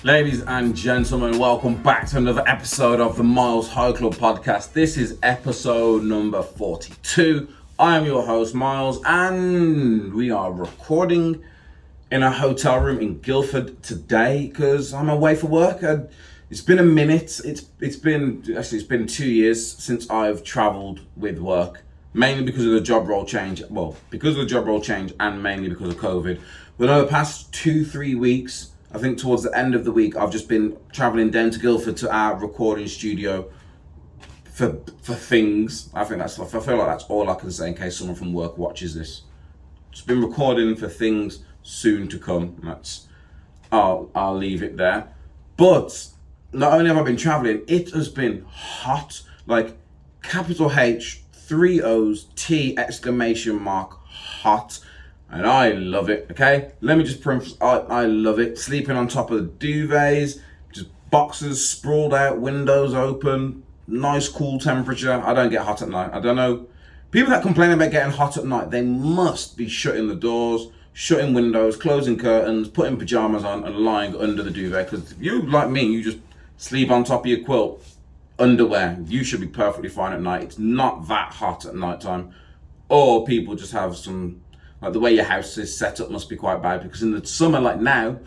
Ladies and gentlemen, welcome back to another episode of the MylesHighClubPodcast. This is episode number 42. I am your host, Miles, and we are recording in a hotel room in Guildford today because I'm away for work. It's been a minute. It's been 2 years since I've travelled with work, mainly because of the job role change. Well, because of the job role change and mainly because of COVID. But over the past 2-3 weeks, I think towards the end of the week, I've just been traveling down to Guildford to our recording studio for things. I feel like that's all I can say in case someone from work watches this. Just been recording for things soon to come. I'll leave it there. But not only have I been traveling, it has been hot. Like capital H, 3 O's, T, exclamation mark, hot. And I love it, okay? Let me just preface, I love it. Sleeping on top of the duvets, just boxes sprawled out, windows open, nice cool temperature. I don't get hot at night. I don't know. People that complain about getting hot at night, they must be shutting the doors, shutting windows, closing curtains, putting pajamas on and lying under the duvet. Because if you, like me, you just sleep on top of your quilt, underwear, you should be perfectly fine at night. It's not that hot at nighttime. Or people just have some... Like the way your house is set up must be quite bad, because in the summer like now,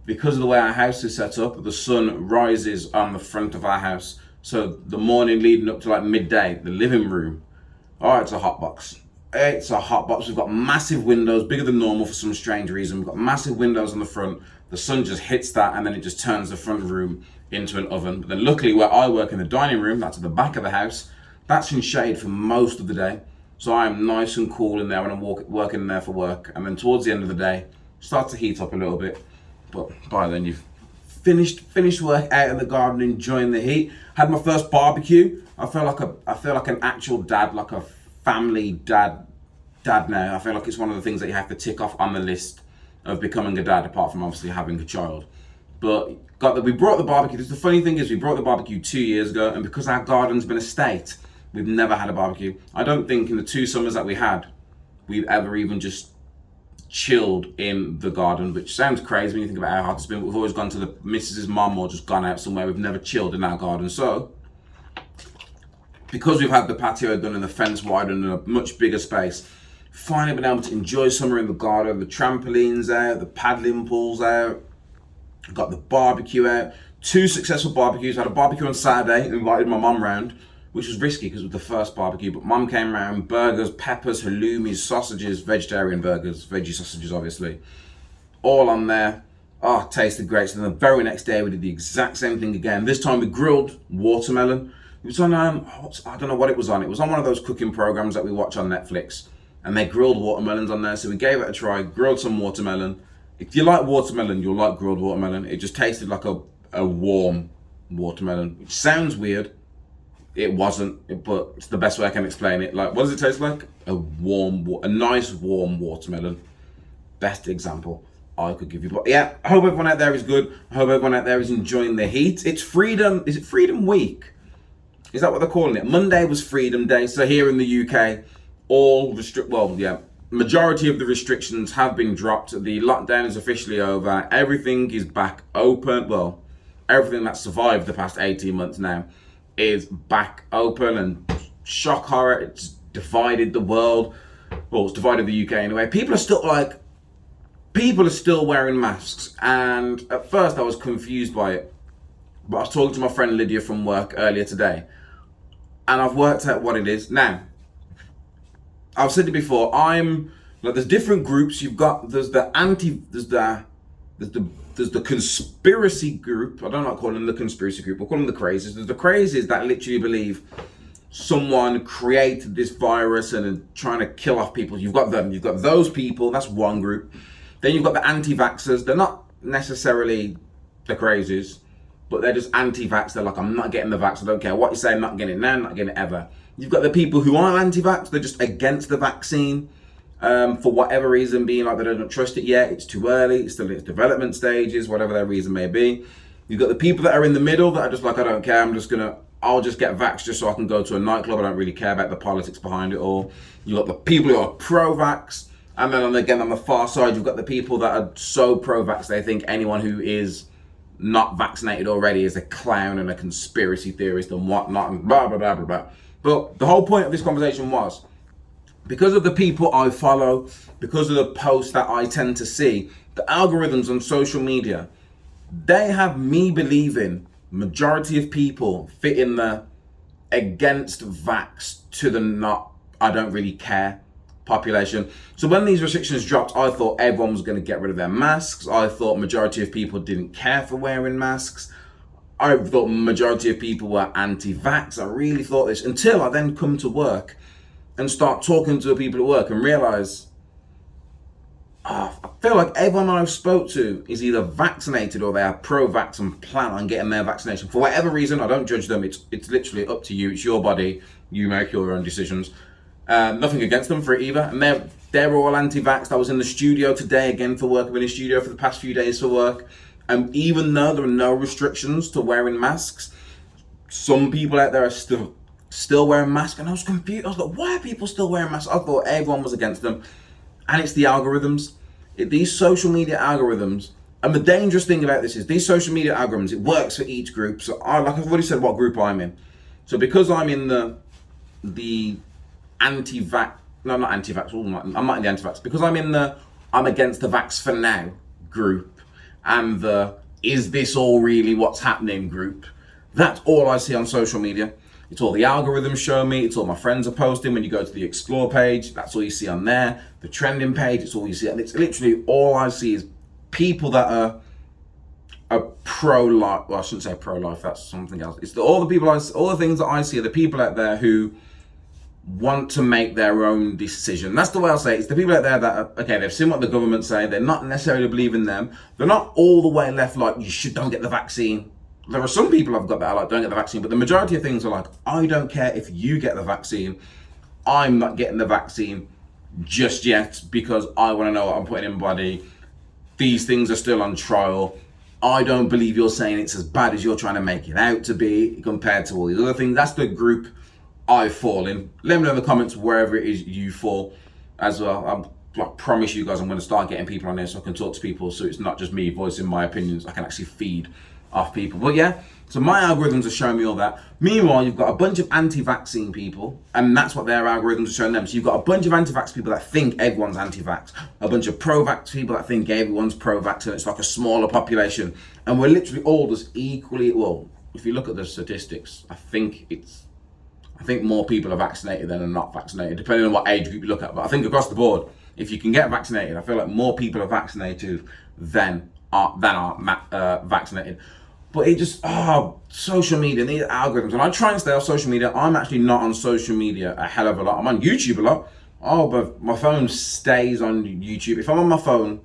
because of the way our house is set up, the sun rises on the front of our house. So the morning leading up to like midday, the living room, it's a hot box. It's a hot box. We've got massive windows, bigger than normal for some strange reason. We've got massive windows on the front. The sun just hits that and then it just turns the front room into an oven. But then luckily where I work in the dining room, that's at the back of the house, that's in shade for most of the day. So I'm nice and cool in there when I'm working in there for work. And then towards the end of the day, start to heat up a little bit. But by then you've finished work out in the garden, enjoying the heat. Had my first barbecue. I feel like an actual dad, like a family dad now. I feel like it's one of the things that you have to tick off on the list of becoming a dad, apart from obviously having a child. But we brought the barbecue. The funny thing is we brought the barbecue 2 years ago, and because our garden's been a state, we've never had a barbecue. I don't think in the 2 summers that we had, we've ever even just chilled in the garden, which sounds crazy when you think about how hot it's been. We've always gone to the missus's mum or just gone out somewhere. We've never chilled in our garden. So, because we've had the patio done and the fence widened and a much bigger space, finally been able to enjoy summer in the garden. The trampolines out, the paddling pools out, got the barbecue out. 2 successful barbecues. I had a barbecue on Saturday and invited my mum round, which was risky because it was the first barbecue, but mum came round, burgers, peppers, halloumis, sausages, vegetarian burgers, veggie sausages obviously, all on there. Tasted great. So then the very next day we did the exact same thing again. This time we grilled watermelon. It was on, I don't know what it was on. It was on one of those cooking programs that we watch on Netflix, and they grilled watermelons on there. So we gave it a try, grilled some watermelon. If you like watermelon, you'll like grilled watermelon. It just tasted like a warm watermelon, which sounds weird. It wasn't, but it's the best way I can explain it. Like, what does it taste like? A nice warm watermelon. Best example I could give you. But yeah, I hope everyone out there is good. I hope everyone out there is enjoying the heat. It's freedom. Is it Freedom Week? Is that what they're calling it? Monday was Freedom Day. So here in the UK, majority of the restrictions have been dropped. The lockdown is officially over. Everything is back open. Well, everything that survived the past 18 months now is back open, and shock horror, it's divided the world. Well, it's divided the UK anyway. People are still wearing masks, and at first I was confused by it. But I was talking to my friend Lydia from work earlier today, and I've worked out what it is. Now, I've said it before, there's different groups. There's the conspiracy group. I don't know what to call them, the conspiracy group. We'll call them the crazies. There's the crazies that literally believe someone created this virus and are trying to kill off people. You've got them. You've got those people. That's one group. Then you've got the anti-vaxxers. They're not necessarily the crazies, but they're just anti-vax. They're like, I'm not getting the vax. I don't care what you say. I'm not getting it now. I'm not getting it ever. You've got the people who aren't anti-vax. They're just against the vaccine. For whatever reason, being like they don't trust it yet, it's too early, it's still in its development stages, whatever their reason may be. You've got the people that are in the middle that are just like, I don't care, I'll just get vaxxed just so I can go to a nightclub. I don't really care about the politics behind it all. You've got the people who are pro-vax, and then again on the far side, you've got the people that are so pro-vax they think anyone who is not vaccinated already is a clown and a conspiracy theorist and whatnot and blah, blah, blah, blah, blah. But the whole point of this conversation was, because of the people I follow, because of the posts that I tend to see, the algorithms on social media, they have me believing majority of people fit in the against vax to the not, I don't really care population. So when these restrictions dropped, I thought everyone was going to get rid of their masks. I thought majority of people didn't care for wearing masks. I thought majority of people were anti-vax. I really thought this until I then come to work and start talking to the people at work and realize, I feel like everyone I've spoke to is either vaccinated or they are pro-vax and plan on getting their vaccination. For whatever reason, I don't judge them. It's literally up to you. It's your body. You make your own decisions. Nothing against them for it either. And they're all anti-vax. I was in the studio today again for work. I've been in the studio for the past few days for work. And even though there are no restrictions to wearing masks, some people out there are still wearing masks. And I was confused. I was like, why are people still wearing masks? I thought everyone was against them. And it's the algorithms. These social media algorithms. And the dangerous thing about this is these social media algorithms, it works for each group. So like I've already said what group I'm in. So because I'm in the anti-vax, no, not anti-vax, I'm not in the anti-vax. Because I'm against the vax for now group and the is this all really what's happening group, that's all I see on social media. It's all the algorithms show me, it's all my friends are posting. When you go to the explore page, that's all you see on there. The trending page, it's all you see. And it's literally all I see is people that are pro-life. Well, I shouldn't say pro-life, that's something else. It's all the things that I see are the people out there who want to make their own decision. That's the way I'll say it. It's the people out there that, okay, they've seen what the government say, they're not necessarily believing them. They're not all the way left like, don't get the vaccine. There are some people I've got that are like, don't get the vaccine, but the majority of things are like, I don't care if you get the vaccine. I'm not getting the vaccine just yet because I want to know what I'm putting in my body. These things are still on trial. I don't believe you're saying it's as bad as you're trying to make it out to be compared to all these other things. That's the group I fall in. Let me know in the comments wherever it is you fall as well. I promise you guys I'm going to start getting people on there so I can talk to people, so it's not just me voicing my opinions. I can actually feed off people. But yeah, so my algorithms are showing me all that. Meanwhile, you've got a bunch of anti-vaccine people, and that's what their algorithms are showing them. So you've got a bunch of anti-vax people that think everyone's anti-vax, a bunch of pro-vax people that think everyone's pro-vax, and it's like a smaller population. And we're literally all just equally, well, if you look at the statistics, I think more people are vaccinated than are not vaccinated, depending on what age group you look at. But I think across the board, if you can get vaccinated, I feel like more people are vaccinated than are vaccinated. But it just, social media, these algorithms. And I try and stay off social media. I'm actually not on social media a hell of a lot. I'm on YouTube a lot. But my phone stays on YouTube. If I'm on my phone,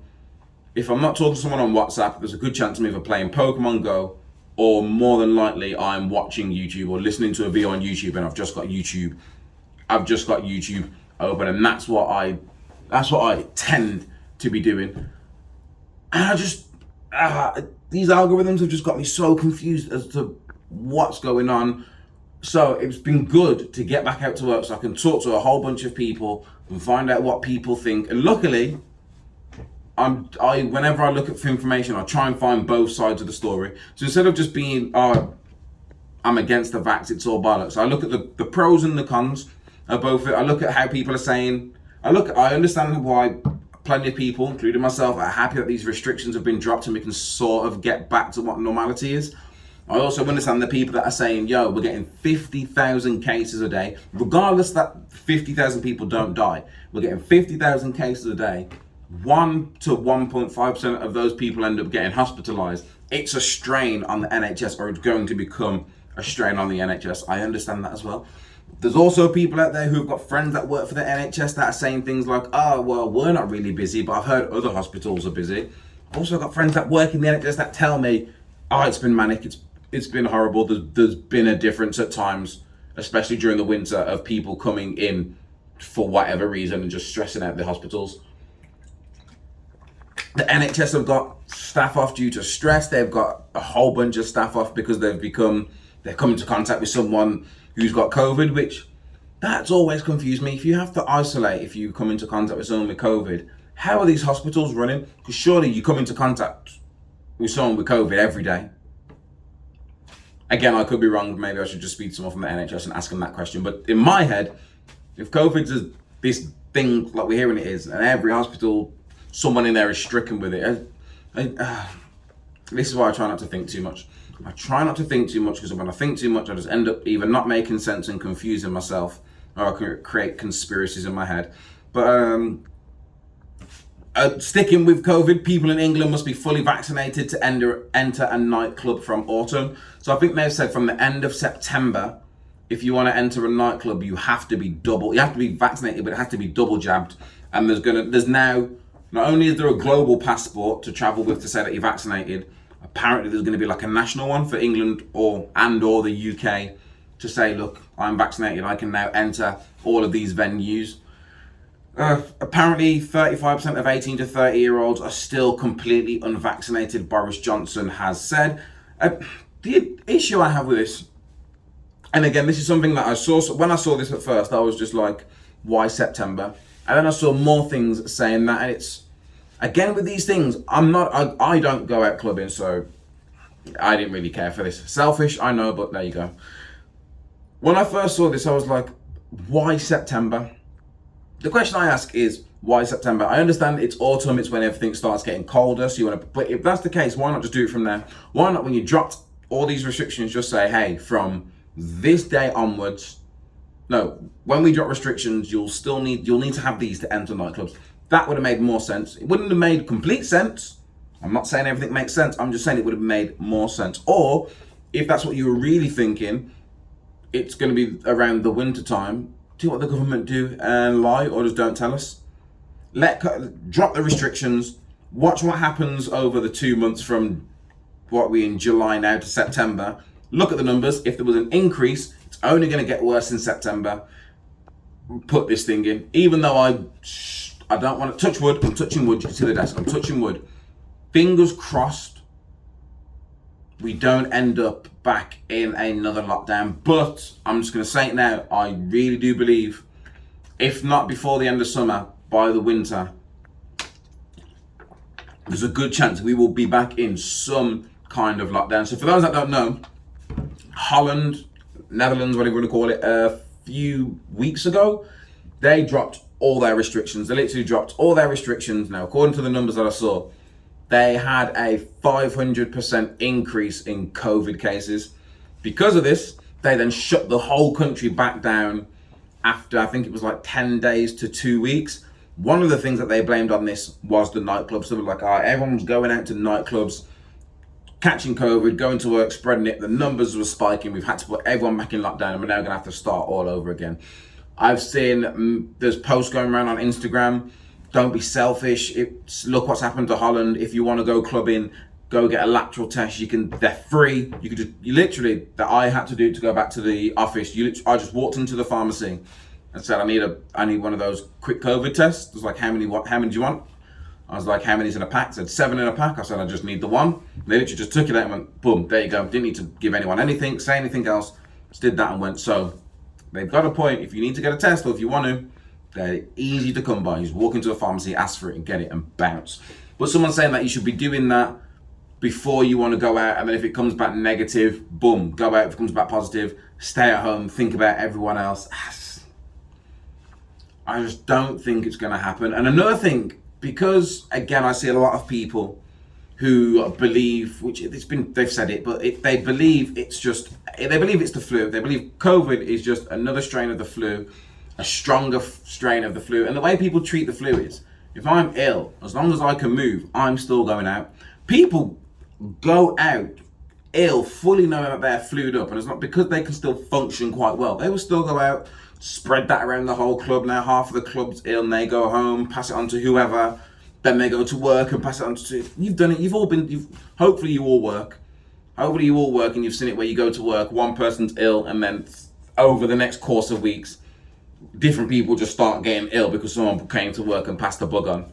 if I'm not talking to someone on WhatsApp, there's a good chance I'm either playing Pokemon Go or more than likely I'm watching YouTube or listening to a video on YouTube, and I've just got YouTube open, and that's what I tend to be doing. And I just, these algorithms have just got me so confused as to what's going on. So it's been good to get back out to work so I can talk to a whole bunch of people and find out what people think. And luckily, whenever I look at information, I try and find both sides of the story. So instead of just being, I'm against the vax, it's all bollocks, I look at the pros and the cons of both. I look at how people are saying, I understand why plenty of people, including myself, are happy that these restrictions have been dropped and we can sort of get back to what normality is. I also understand the people that are saying, we're getting 50,000 cases a day, regardless that 50,000 people don't die. We're getting 50,000 cases a day. 1 to 1.5% of those people end up getting hospitalized. It's a strain on the NHS, or it's going to become a strain on the NHS. I understand that as well. There's also people out there who've got friends that work for the NHS that are saying things like, we're not really busy, but I've heard other hospitals are busy. I've also got friends that work in the NHS that tell me, it's been manic, it's been horrible. There's been a difference at times, especially during the winter, of people coming in for whatever reason and just stressing out the hospitals. The NHS have got staff off due to stress. They've got a whole bunch of staff off because they've come into contact with someone who's got COVID, which that's always confused me. If you have to isolate, if you come into contact with someone with COVID, how are these hospitals running? Because surely you come into contact with someone with COVID every day. Again, I could be wrong. Maybe I should just speak to someone from the NHS and ask them that question. But in my head, if COVID's this thing like we're hearing it is, and every hospital, someone in there is stricken with it, this is why I try not to think too much. I try not to think too much because when I think too much, I just end up either not making sense and confusing myself, or I can create conspiracies in my head. But sticking with COVID, people in England must be fully vaccinated to enter a nightclub from autumn. So I think they've said from the end of September, if you want to enter a nightclub, you have to be vaccinated, but it has to be double jabbed. And there's now, not only is there a global passport to travel with to say that you're vaccinated, apparently there's going to be like a national one for England or the UK to say, look, I'm vaccinated, I can now enter all of these venues. Apparently 35% of 18 to 30 year olds are still completely unvaccinated, Boris Johnson has said. The issue I have with this, and again, this is something that I saw, when I saw this at first, I was just like, why September? And then I saw more things saying that, and it's, again, with these things, I don't go out clubbing, so I didn't really care for this. Selfish, I know, but there you go. When I first saw this, I was like, why September? The question I ask is, why September? I understand it's autumn, it's when everything starts getting colder, so you want to, but if that's the case, why not just do it from there? Why not, when you dropped all these restrictions, just say, hey, from this day onwards, no, when we drop restrictions, you'll need to have these to enter nightclubs. That would have made more sense. It wouldn't have made complete sense. I'm not saying everything makes sense. I'm just saying it would have made more sense. Or if that's what you were really thinking, it's going to be around the winter time. Do what the government do and lie, or just don't tell us. Drop the restrictions. Watch what happens over the 2 months from what we in July now to September. Look at the numbers. If there was an increase, it's only going to get worse in September. Put this thing in. Even though I don't want to touch wood. I'm touching wood. You can see the desk. I'm touching wood. Fingers crossed we don't end up back in another lockdown. But I'm just going to say it now. I really do believe, if not before the end of summer, by the winter, there's a good chance we will be back in some kind of lockdown. So for those that don't know, Holland, Netherlands, whatever you want to call it, a few weeks ago, they dropped all their restrictions. They literally dropped all their restrictions. Now, according to the numbers that I saw, they had a 500% increase in COVID cases. Because of this, they then shut the whole country back down after, I think it was like 10 days to 2 weeks. One of the things that they blamed on this was the nightclubs. So they were like, everyone was going out to nightclubs, catching COVID, going to work, spreading it. The numbers were spiking. We've had to put everyone back in lockdown, and we're now going to have to start all over again. I've seen there's posts going around on Instagram. Don't be selfish. Look what's happened to Holland. If you want to go clubbing, go get a lateral test. They're free. That I had to do to go back to the office. I just walked into the pharmacy and said, I need one of those quick COVID tests. It was like, how many do you want? I was like, how many's in a pack? I said 7 in a pack. I said, I just need the one. They literally just took it out and went, boom, there you go. Didn't need to give anyone anything, say anything else. Just did that and went. So they've got a point. If you need to get a test, or if you want to, they're easy to come by. You just walk into a pharmacy, ask for it, and get it, and bounce. But someone's saying that you should be doing that before you want to go out, and then if it comes back negative, boom, go out. If it comes back positive, stay at home, think about everyone else. I just don't think it's going to happen. And another thing, because again, I see a lot of people who believe, they've said it, but they believe it's the flu. They believe COVID is just another strain of the flu, a stronger strain of the flu. And the way people treat the flu is, if I'm ill, as long as I can move, I'm still going out. People go out ill, fully knowing that they're flued up, and it's not because they can still function quite well. They will still go out, spread that around the whole club. Now half of the club's ill, and they go home, pass it on to whoever. Then they go to work and pass it on to. You've done it. Hopefully you all work. Hopefully you all work, and you've seen it where you go to work, one person's ill, and then over the next course of weeks, different people just start getting ill because someone came to work and passed the bug on.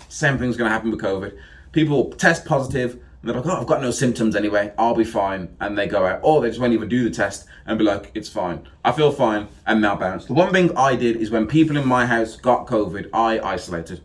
Same thing's going to happen with COVID. People test positive, and they're like, I've got no symptoms anyway, I'll be fine, and they go out. Or they just won't even do the test and be like, it's fine, I feel fine, and now bounce. The one thing I did is when people in my house got COVID, I isolated.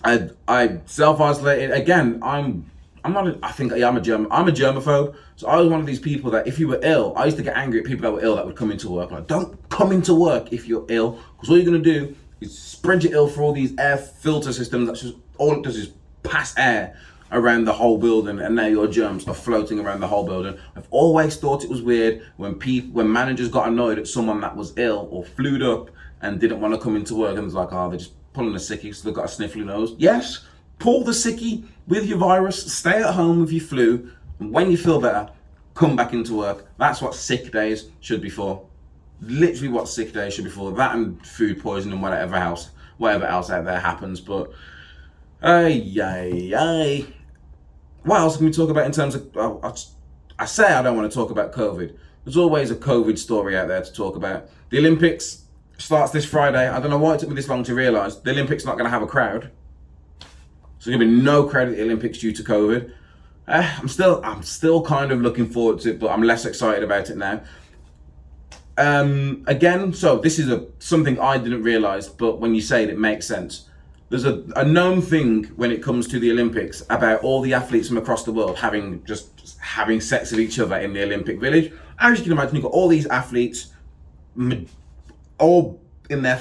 I self-isolated. Again, I'm I think, yeah, I'm a germaphobe. So I was one of these people that if you were ill, I used to get angry at people that were ill that would come into work. Like, don't come into work if you're ill, because all you're going to do is spread your ill through all these air filter systems. That's just, all it does is pass air around the whole building, and now your germs are floating around the whole building. I've always thought it was weird when managers got annoyed at someone that was ill or flued up and didn't want to come into work, and was like, oh, they're just pulling a sickie, so they've got a sniffly nose. Yes, pull the sickie with your virus, stay at home with your flu, and when you feel better, come back into work. That's what sick days should be for. Literally what sick days should be for. That and food poisoning, whatever else out there happens. But what else can we talk about in terms of, I say I don't want to talk about COVID. There's always a COVID story out there to talk about. The Olympics starts this Friday. I don't know why it took me this long to realise. The Olympics not going to have a crowd. So there's going to be no crowd at the Olympics due to COVID. I'm still kind of looking forward to it, but I'm less excited about it now. Again, so this is something I didn't realise, but when you say it makes sense. There's a known thing when it comes to the Olympics about all the athletes from across the world having sex with each other in the Olympic Village. As you can imagine, you've got all these athletes, all in their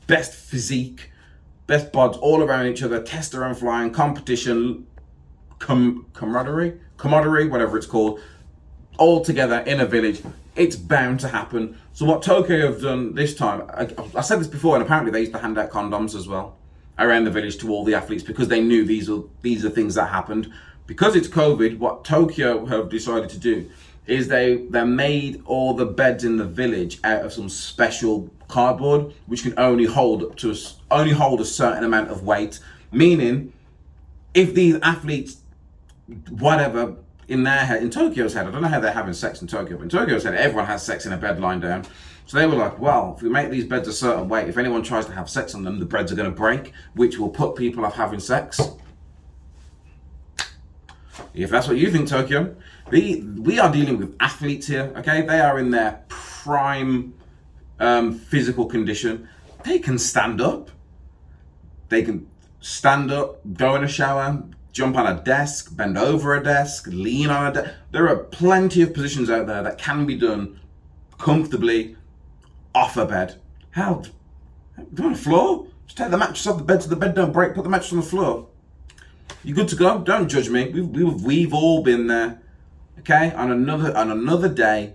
best physique, best bods, all around each other, testosterone flying, competition, camaraderie, whatever it's called, all together in a village. It's bound to happen. So what Tokyo have done this time, I said this before, and apparently they used to hand out condoms as well around the village to all the athletes, because they knew these are things that happened. Because it's COVID, what Tokyo have decided to do is they made all the beds in the village out of some special cardboard, which can only hold a certain amount of weight. Meaning, if these athletes, whatever, in Tokyo's head, I don't know how they're having sex in Tokyo, but in Tokyo's head, everyone has sex in a bed lying down. So they were like, well, if we make these beds a certain weight, if anyone tries to have sex on them, the beds are going to break, which will put people off having sex. If that's what you think, Tokyo, we are dealing with athletes here, okay? They are in their prime physical condition. They can stand up. They can stand up, go in a shower, jump on a desk, bend over a desk, lean on a desk. There are plenty of positions out there that can be done comfortably off a bed. How? Do on the floor? Just take the mattress off the bed so the bed don't break, put the mattress on the floor. You good to go? Don't judge me. We've all been there. Okay? On another day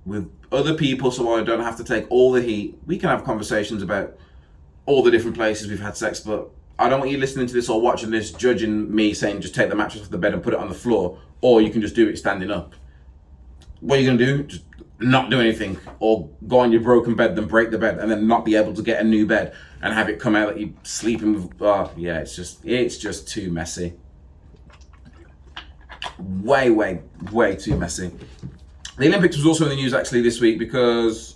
with other people, so I don't have to take all the heat. We can have conversations about all the different places we've had sex, but I don't want you listening to this or watching this judging me saying just take the mattress off the bed and put it on the floor, or you can just do it standing up. What are you going to do? Just not do anything, or go on your broken bed, then break the bed, and then not be able to get a new bed and have it come out that you're sleeping with. Yeah, it's just too messy. Way too messy. The Olympics was also in the news actually this week because,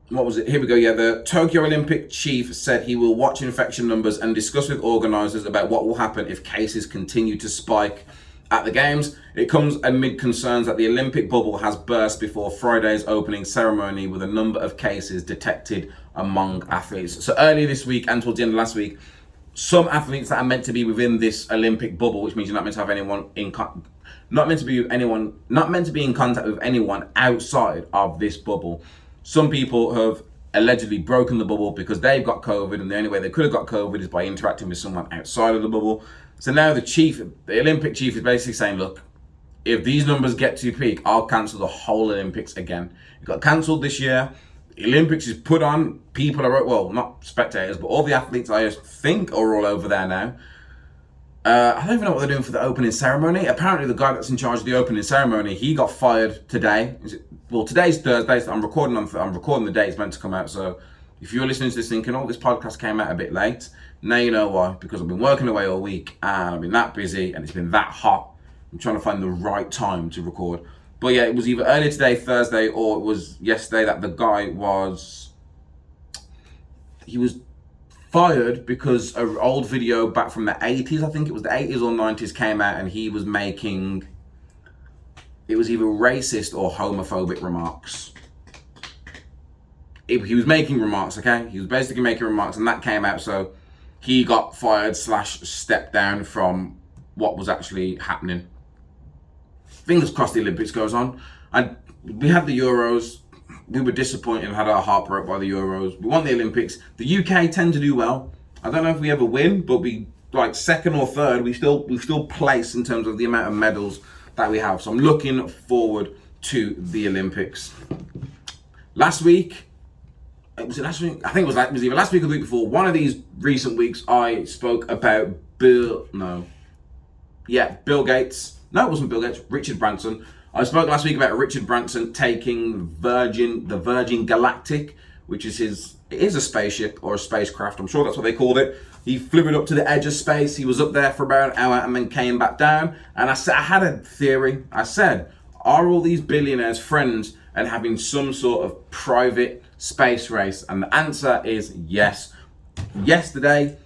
what was it? Here we go. Yeah, the Tokyo Olympic chief said he will watch infection numbers and discuss with organisers about what will happen if cases continue to spike at the games. It comes amid concerns that the Olympic bubble has burst before Friday's opening ceremony, with a number of cases detected among athletes. So earlier this week and towards the end of last week, some athletes that are meant to be within this Olympic bubble, which means you're not meant to have anyone not meant to be in contact with anyone outside of this bubble. Some people have allegedly broken the bubble because they've got COVID, and the only way they could have got COVID is by interacting with someone outside of the bubble. So now the Olympic chief is basically saying, look, if these numbers get too peak, I'll cancel the whole Olympics again. It got cancelled this year. The Olympics is put on. People are, well, not spectators, but all the athletes I think are all over there now. I don't even know what they're doing for the opening ceremony. Apparently the guy that's in charge of the opening ceremony, he got fired today. Today's Thursday, so I'm recording the day it's meant to come out. So if you're listening to this thinking, this podcast came out a bit late, now you know why. Because I've been working away all week and I've been that busy and it's been that hot. I'm trying to find the right time to record. But yeah, it was either earlier today, Thursday, or it was yesterday that the guy was fired because an old video back from the 80s, I think it was the 80s or 90s, came out, and he was making, it was either racist or homophobic remarks. He was making remarks, okay? He was basically making remarks, and that came out, so he got fired / stepped down from what was actually happening. Fingers crossed the Olympics goes on. And we had the Euros. We were disappointed and had our heart broke by the Euros. We won the Olympics. The UK tend to do well. I don't know if we ever win, but we like second or third. We still place in terms of the amount of medals that we have. So I'm looking forward to the Olympics. Last week? Was it last week? I think it was either last week or the week before. One of these recent weeks, I spoke about Bill Gates. No, it wasn't Bill Gates. Richard Branson. I spoke last week about Richard Branson taking the Virgin Galactic, which is it is a spaceship or a spacecraft. I'm sure that's what they called it. He flew it up to the edge of space. He was up there for about an hour and then came back down. And I had a theory. I said, are all these billionaires friends and having some sort of private space race? And the answer is yes. Tuesday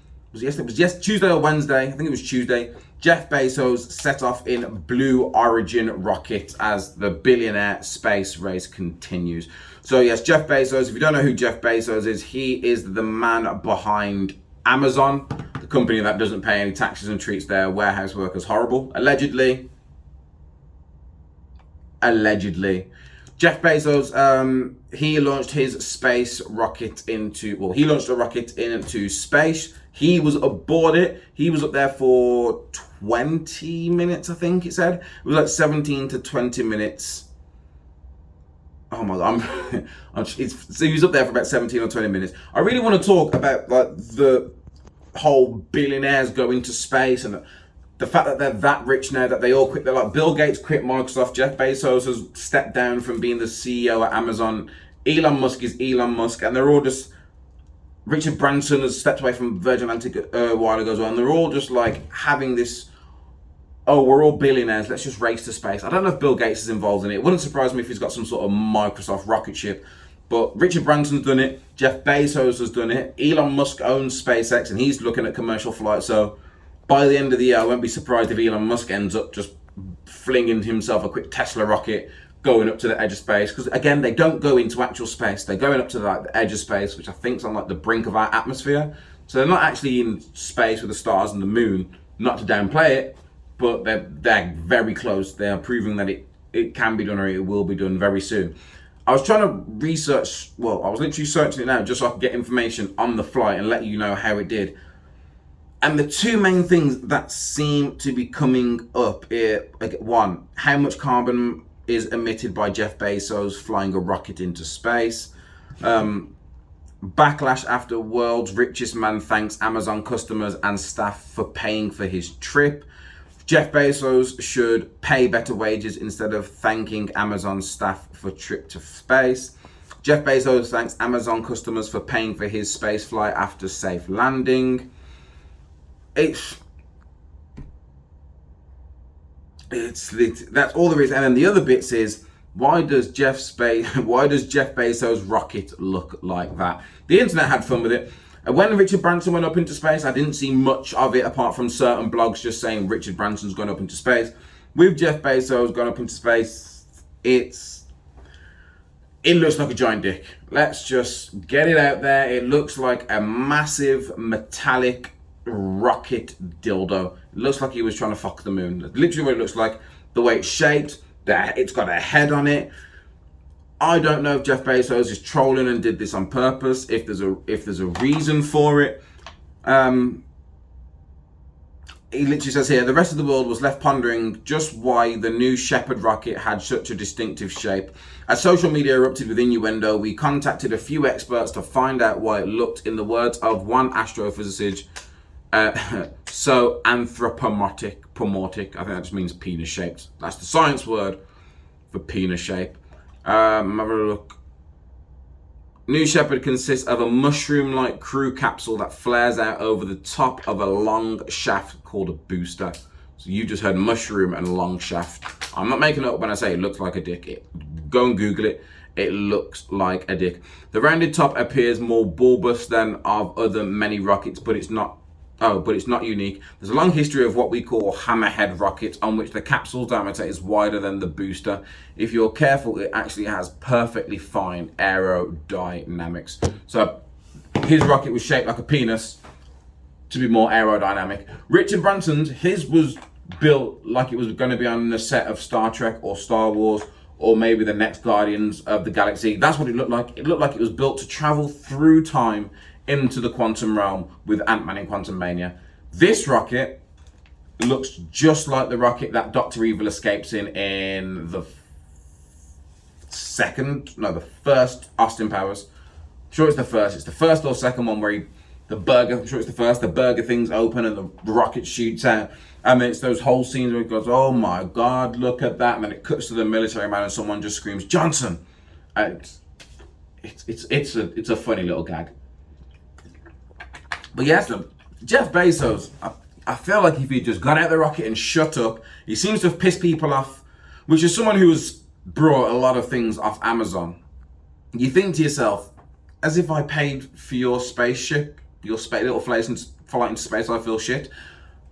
or Wednesday, I think it was Tuesday, Jeff Bezos set off in Blue Origin rocket as the billionaire space race continues. So yes, Jeff Bezos, if you don't know who Jeff Bezos is, he is the man behind Amazon, the company that doesn't pay any taxes and treats their warehouse workers horrible. Allegedly. Jeff Bezos, he launched his space rocket he launched a rocket into space. He was aboard it. He was up there for 20 minutes, I think it said. It was like 17 to 20 minutes. Oh my God, so he was up there for about 17 or 20 minutes. I really want to talk about like the whole billionaires going to space and the fact that they're that rich now that they all quit. They're like, Bill Gates quit Microsoft. Jeff Bezos has stepped down from being the CEO at Amazon. Elon Musk is Elon Musk. And they're all just, Richard Branson has stepped away from Virgin Atlantic a while ago as well. And they're all just like having this, oh, we're all billionaires, let's just race to space. I don't know if Bill Gates is involved in it. It wouldn't surprise me if he's got some sort of Microsoft rocket ship. But Richard Branson's done it. Jeff Bezos has done it. Elon Musk owns SpaceX and he's looking at commercial flights. So by the end of the year, I won't be surprised if Elon Musk ends up just flinging himself a quick Tesla rocket, going up to the edge of space. Because again, they don't go into actual space. They're going up to the edge of space, which I think is on like the brink of our atmosphere. So they're not actually in space with the stars and the moon, not to downplay it, but they're very close. They are proving that it can be done or it will be done very soon. I was trying to research, I was literally searching it now just so I could get information on the flight and let you know how it did. And the two main things that seem to be coming up here, one, how much carbon is emitted by Jeff Bezos flying a rocket into space. Backlash after world's richest man thanks Amazon customers and staff for paying for his trip. Jeff Bezos should pay better wages instead of thanking Amazon staff for trip to space. Jeff Bezos thanks Amazon customers for paying for his space flight after safe landing. That's all there is. And then the other bits is, why does Jeff Bezos' rocket look like that? The internet had fun with it. When Richard Branson went up into space, I didn't see much of it apart from certain blogs just saying Richard Branson's gone up into space. With Jeff Bezos gone up into space, it looks like a giant dick. Let's just get it out there. It looks like a massive metallic rocket dildo. It looks like he was trying to fuck the moon. That's literally what it looks like. The way it's shaped, it's got a head on it. I don't know if Jeff Bezos is trolling and did this on purpose, if there's a reason for it. He literally says here, the rest of the world was left pondering just why the new Shepard rocket had such a distinctive shape. As social media erupted with innuendo, we contacted a few experts to find out why it looked, in the words of one astrophysicist, so anthropomorphic. I think that just means penis shaped. That's the science word for penis shape. Have a look. New Shepard consists of a mushroom-like crew capsule that flares out over the top of a long shaft called a booster. So you just heard mushroom and long shaft. I'm not making it up when I say it looks like a dick. Go and Google it. It looks like a dick. The rounded top appears more bulbous than of other many rockets, but it's not unique. There's a long history of what we call hammerhead rockets, on which the capsule's diameter is wider than the booster. If you're careful, it actually has perfectly fine aerodynamics. So his rocket was shaped like a penis to be more aerodynamic. Richard Branson's, his was built like it was going to be on the set of Star Trek or Star Wars or maybe the next Guardians of the Galaxy. That's what it looked like. It looked like it was built to travel through time into the quantum realm with Ant-Man in Quantumania. This rocket looks just like the rocket that Dr. Evil escapes in the first Austin Powers. I'm sure it's the first. It's the first or second one where I'm sure it's the first, the burger thing's open and the rocket shoots out. And then it's those whole scenes where it goes, oh my God, look at that. And then it cuts to the military man and someone just screams, Johnson. And it's a funny little gag. But yes, Jeff Bezos, I feel like if he just got out of the rocket and shut up, he seems to have pissed people off, which is someone who has brought a lot of things off Amazon. You think to yourself, as if I paid for your spaceship, your little flight into space, I feel shit.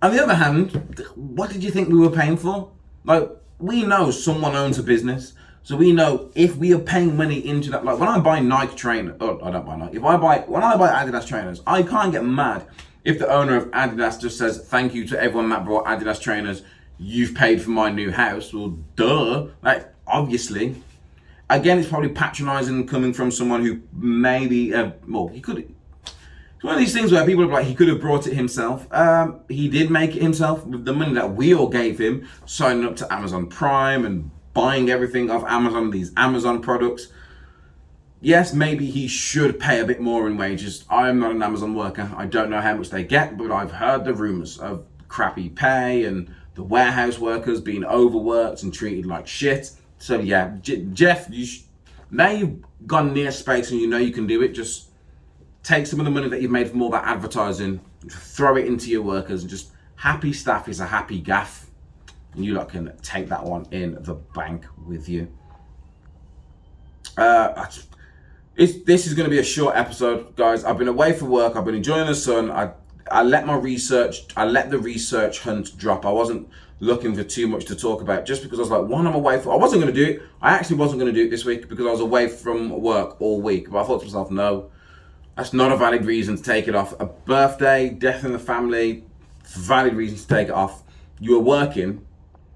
On the other hand, what did you think we were paying for? Like, we know someone owns a business, so we know if we are paying money into that. Like, when I buy Nike trainers, I don't buy Nike. When I buy Adidas trainers, I can't get mad if the owner of Adidas just says, thank you to everyone that brought Adidas trainers, you've paid for my new house. Well, duh, like, obviously. Again, it's probably patronizing coming from someone who maybe, he could. It's one of these things where people are like, he could have brought it himself. He did make it himself with the money that we all gave him, signing up to Amazon Prime and buying everything off Amazon, these Amazon products. Yes, maybe he should pay a bit more in wages. I am not an Amazon worker. I don't know how much they get, but I've heard the rumors of crappy pay and the warehouse workers being overworked and treated like shit. So yeah, Jeff, now you've gone near space and you know you can do it, just take some of the money that you've made from all that advertising, throw it into your workers, and just happy staff is a happy gaff. And you lot can take that one in the bank with you. This is going to be a short episode, guys. I've been away for work. I've been enjoying the sun. I let the research hunt drop. I wasn't looking for too much to talk about just because I was like, I'm away I wasn't going to do it. I actually wasn't going to do it this week because I was away from work all week. But I thought to myself, no, that's not a valid reason to take it off. A birthday, death in the family, valid reason to take it off. You were working.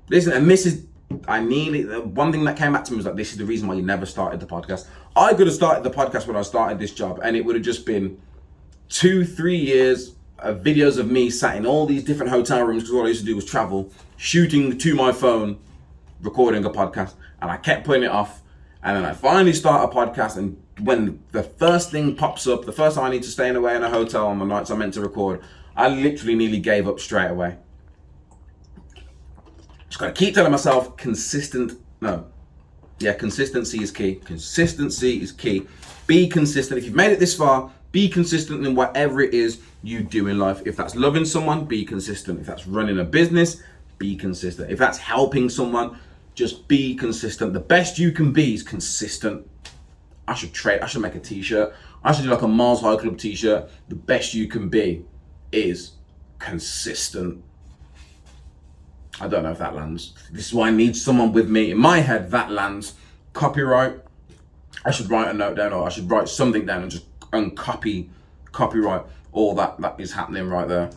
Listen, and the one thing that came back to me was like, this is the reason why you never started the podcast. I could have started the podcast when I started this job and it would have just been 2-3 years of videos of me sat in all these different hotel rooms because all I used to do was travel, shooting to my phone, recording a podcast, and I kept putting it off. And then I finally start a podcast, and when the first thing pops up, the first time I need to stay away in a hotel on the nights I'm meant to record, I literally nearly gave up straight away. Just gotta keep telling myself consistency is key. Consistency is key. Be consistent. If you've made it this far, be consistent in whatever it is you do in life. If that's loving someone, be consistent. If that's running a business, be consistent. If that's helping someone, just be consistent. The best you can be is consistent. I should make a t-shirt. I should do like a Miles High Club t-shirt. The best you can be is consistent. I don't know if that lands. This is why I need someone with me. In my head, that lands. Copyright. I should write a note down, or I should write something down and just copyright all that is happening right there.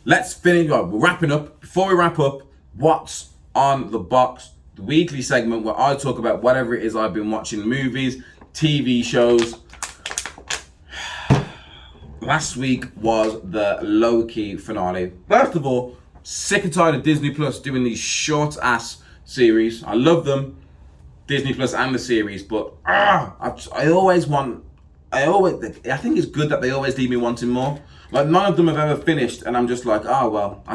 Let's finish. We're wrapping up. Before we wrap up, what's on the box? The weekly segment where I talk about whatever it is I've been watching, movies, TV shows. Last week was the Loki finale. First of all, sick and tired of Disney Plus doing these short ass series. I love them, Disney Plus and the series, but I think it's good that they always leave me wanting more. Like, none of them have ever finished, and I'm just like, I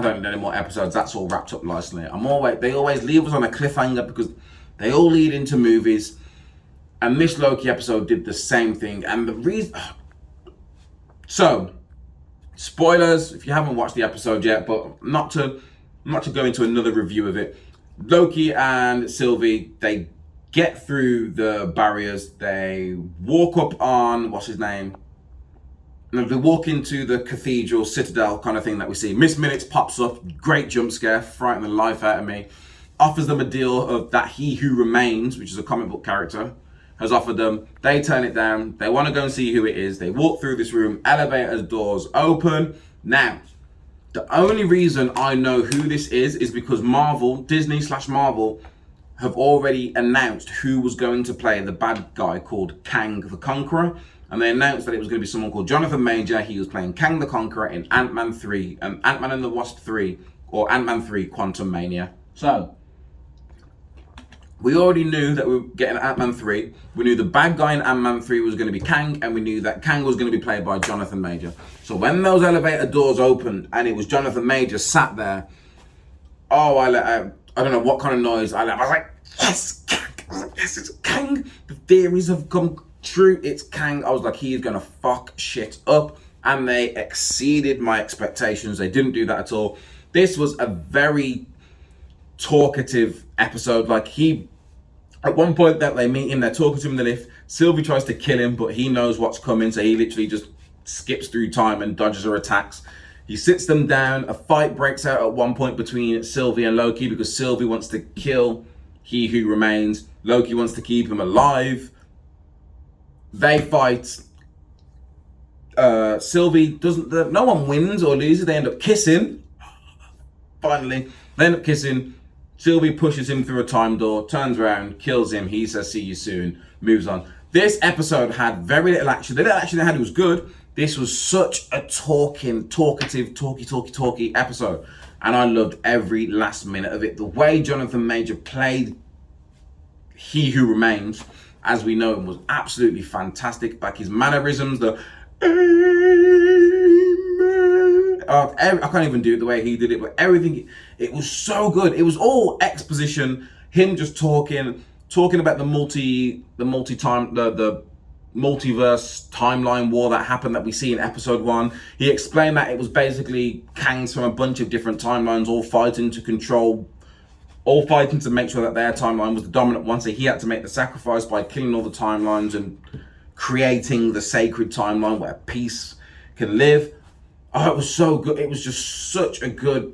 don't need any more episodes. That's all wrapped up nicely. They always leave us on a cliffhanger because they all lead into movies, and this Loki episode did the same thing. And the reason, so spoilers if you haven't watched the episode yet, but not to go into another review of it. Loki and Sylvie, they get through the barriers. They walk up on, what's his name? And they walk into the cathedral, citadel kind of thing that we see. Miss Minutes pops up, great jump scare, frightening the life out of me. Offers them a deal of that He Who Remains, which is a comic book character, has offered them. They turn it down. They want to go and see who it is. They walk through this room, elevators, doors open. Now, The only reason I know who this is because Disney/Marvel, have already announced who was going to play the bad guy called Kang the Conqueror. And they announced that it was going to be someone called Jonathan Major. He was playing Kang the Conqueror in Ant-Man 3, Ant-Man and the Wasp 3, or Ant-Man 3 Quantum Mania. So, we already knew that we were getting Ant-Man 3. We knew the bad guy in Ant-Man 3 was going to be Kang, and we knew that Kang was going to be played by Jonathan Major. So when those elevator doors opened, and it was Jonathan Major sat there, I don't know what kind of noise I was like, yes, Kang. I was like, yes, it's Kang. The theories have come true. It's Kang. I was like, he is going to fuck shit up. And they exceeded my expectations. They didn't do that at all. This was a very talkative episode. Like at one point that they meet him, they're talking to him in the lift. Sylvie tries to kill him, but he knows what's coming. So he literally just skips through time and dodges her attacks. He sits them down. A fight breaks out at one point between Sylvie and Loki because Sylvie wants to kill He Who Remains. Loki wants to keep him alive. They fight. Sylvie doesn't. No one wins or loses. They end up kissing. Finally, they end up kissing. Sylvie pushes him through a time door, turns around, kills him. He says, "See you soon." Moves on. This episode had very little action. The little action they had was good. This was such a talkative, talky episode. And I loved every last minute of it. The way Jonathan Major played He Who Remains, as we know him, was absolutely fantastic. Like his mannerisms, the Amen. I can't even do it the way he did it, but everything, it was so good. It was all exposition, him just talking about the multiverse timeline war that happened that we see in episode 1. He explained that it was basically Kangs from a bunch of different timelines all fighting to make sure that their timeline was the dominant one. So he had to make the sacrifice by killing all the timelines and creating the sacred timeline where peace can live. Oh, it was so good. It was just such a good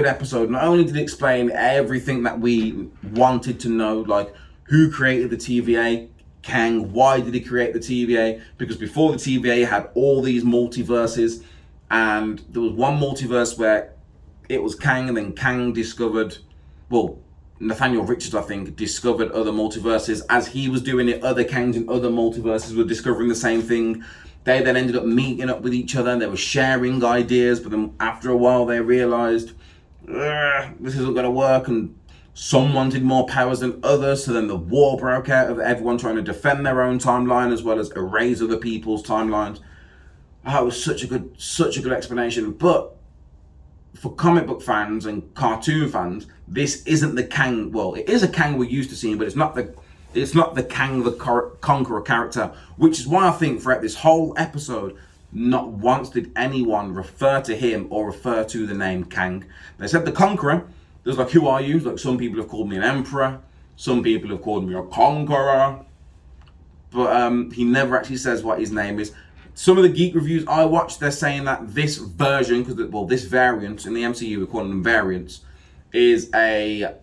episode. Not only did it explain everything that we wanted to know, like who created the TVA, Kang, why did he create the TVA? Because before the TVA had all these multiverses, and there was one multiverse where it was Kang, and then Kang discovered, Nathaniel Richards, I think, discovered other multiverses. As he was doing it, other Kangs in other multiverses were discovering the same thing. They then ended up meeting up with each other, and they were sharing ideas, but then after a while they realized, this isn't going to work, and some wanted more powers than others, so then the war broke out of everyone trying to defend their own timeline as well as erase other people's timelines. It was such a good explanation. But for comic book fans and cartoon fans, this isn't the Kang. Well, it is a Kang we're used to seeing, but it's not the Kang the Conqueror character, which is why I think throughout this whole episode, not once did anyone refer to him or refer to the name Kang. They said the Conqueror. There's like, who are you? Like, some people have called me an emperor. Some people have called me a conqueror. But he never actually says what his name is. Some of the geek reviews I watched, they're saying that this version, this variant in the MCU, we're calling them variants, is a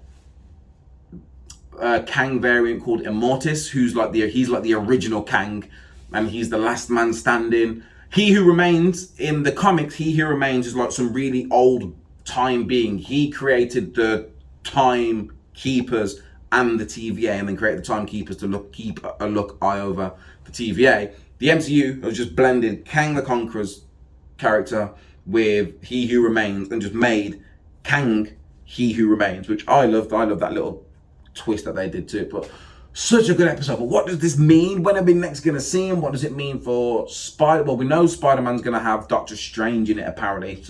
Kang variant called Immortus, he's like the original Kang, and he's the last man standing. He Who Remains, in the comics, He Who Remains is like some really old time being. He created the Time Keepers and the TVA, and then created the Time Keepers to keep a look eye over the TVA. The MCU has just blended Kang the Conqueror's character with He Who Remains and just made Kang He Who Remains, which I loved. I love that little twist that they did to it. But such a good episode. But what does this mean? When are we next going to see him? What does it mean for Spider? Well, we know Spider-Man's going to have Doctor Strange in it, apparently.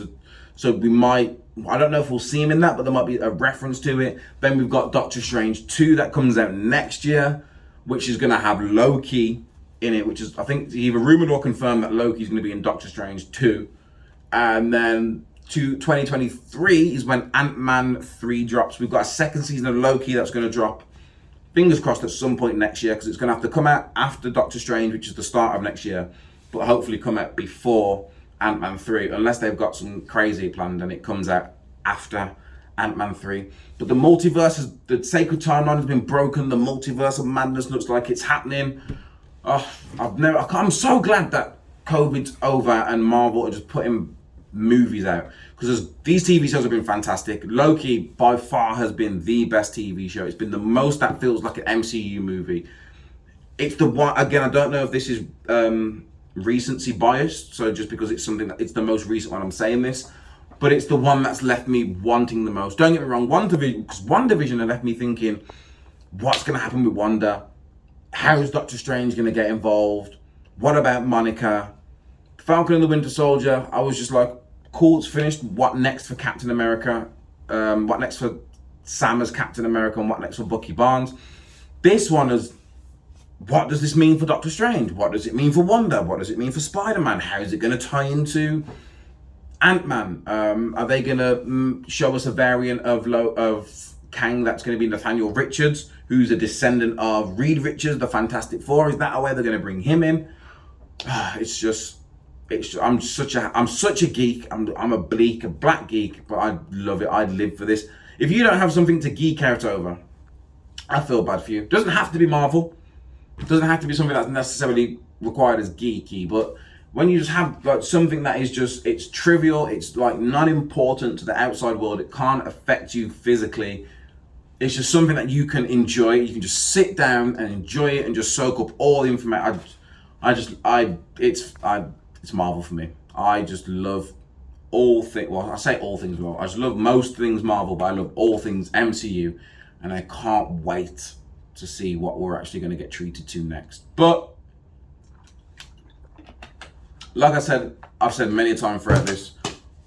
So we might, I don't know if we'll see him in that, but there might be a reference to it. Then we've got Doctor Strange 2 that comes out next year, which is going to have Loki in it, which is, I think, either rumored or confirmed that Loki's going to be in Doctor Strange 2. And then to 2023 is when Ant-Man 3 drops. We've got a second season of Loki that's going to drop, fingers crossed, at some point next year, because it's going to have to come out after Doctor Strange, which is the start of next year, but hopefully come out before Ant-Man 3, unless they've got some crazy planned and it comes out after Ant-Man 3. But the multiverse, the sacred timeline has been broken. The multiverse of madness looks like it's happening. I'm so glad that COVID's over and Marvel are just putting movies out, because these TV shows have been fantastic. Loki by far has been the best TV show. It's been the most that feels like an MCU movie. It's the one, again, I don't know if this is recency biased, so just because it's something that it's the most recent one I'm saying this, but it's the one that's left me wanting the most. Don't get me wrong, WandaVision had left me thinking, what's going to happen with Wanda? How's Doctor Strange going to get involved? What about Monica? Falcon and the Winter Soldier, I was just like, cool, it's finished. What next for Captain America? What next for Sam as Captain America? And what next for Bucky Barnes? This one is, what does this mean for Doctor Strange? What does it mean for Wanda? What does it mean for Spider-Man? How is it going to tie into Ant-Man? Are they going to show us a variant of Kang that's going to be Nathaniel Richards, who's a descendant of Reed Richards, the Fantastic Four? Is that a way they're going to bring him in? I'm such a geek. I'm a black geek, but I love it. I'd live for this. If you don't have something to geek out over, I feel bad for you. It doesn't have to be Marvel. It doesn't have to be something that's necessarily required as geeky, but when you just have like something that is just, it's trivial, it's like not important to the outside world, it can't affect you physically. It's just something that you can enjoy. You can just sit down and enjoy it and just soak up all the information. It's Marvel for me. I just love all things. Well, I say all things Marvel. I just love most things Marvel, but I love all things MCU, and I can't wait to see what we're actually going to get treated to next. But like I said, I've said many times throughout this,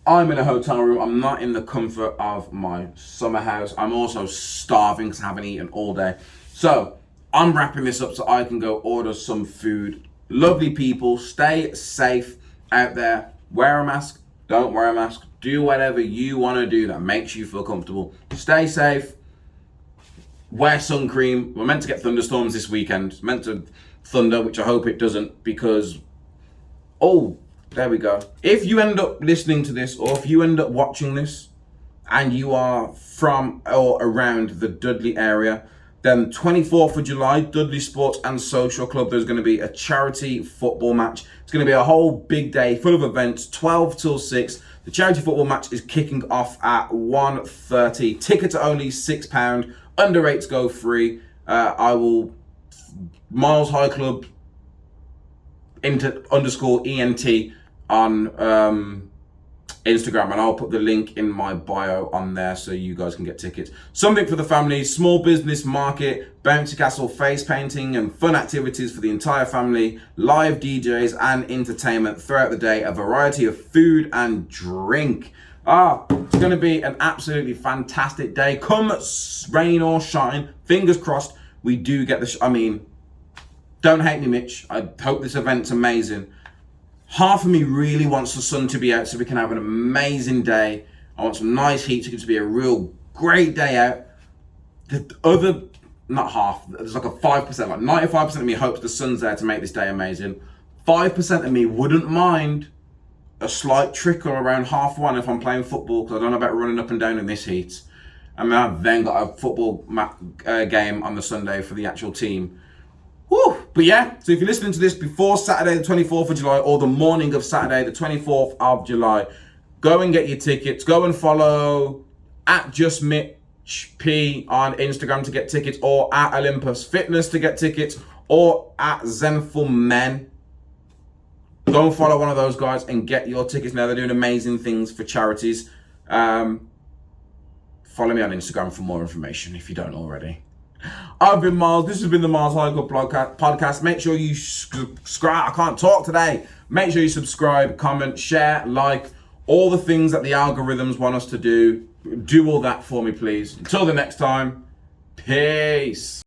I'm in a hotel room. I'm not in the comfort of my summer house. I'm also starving because I haven't eaten all day. So I'm wrapping this up so I can go order some food. Lovely people, stay safe out there. Wear a mask, don't wear a mask. Do whatever you want to do that makes you feel comfortable. Stay safe. Wear sun cream. We're meant to get thunderstorms this weekend. It's meant to thunder, which I hope it doesn't, because, oh, there we go. If you end up listening to this, or if you end up watching this, and you are from or around the Dudley area, then 24th of July, Dudley Sports and Social Club, there's going to be a charity football match. It's going to be a whole big day full of events, 12 till 6. The charity football match is kicking off at 1:30. Tickets are only £6. Under 8s go free. I will MylesHighClub _ENT on Instagram, and I'll put the link in my bio on there so you guys can get tickets. Something for the family, small business market, bouncy castle, face painting, and fun activities for the entire family, live DJs and entertainment throughout the day, a variety of food and drink. It's going to be an absolutely fantastic day. Come rain or shine, fingers crossed, we do get don't hate me, Mitch. I hope this event's amazing. Half of me really wants the sun to be out so we can have an amazing day. I want some nice heat so it to be a real great day out. The other, not half, there's like a 5%, like 95% of me hopes the sun's there to make this day amazing. 5% of me wouldn't mind a slight trickle around 1:30 if I'm playing football, because I don't know about running up and down in this heat. And I've then got a football game on the Sunday for the actual team. Woo! But yeah, so if you're listening to this before Saturday the 24th of July or the morning of Saturday the 24th of July, go and get your tickets. Go and follow at JustMitchP on Instagram to get tickets, or at Olympus Fitness to get tickets, or at Zenful Men. Go and follow one of those guys and get your tickets now. They're doing amazing things for charities. Follow me on Instagram for more information if you don't already. I've been Miles. This has been the MylesHighClub podcast. Make sure you subscribe. I can't talk today. Make sure you subscribe, comment, share, like, all the things that the algorithms want us to do. Do all that for me, please. Until the next time, peace.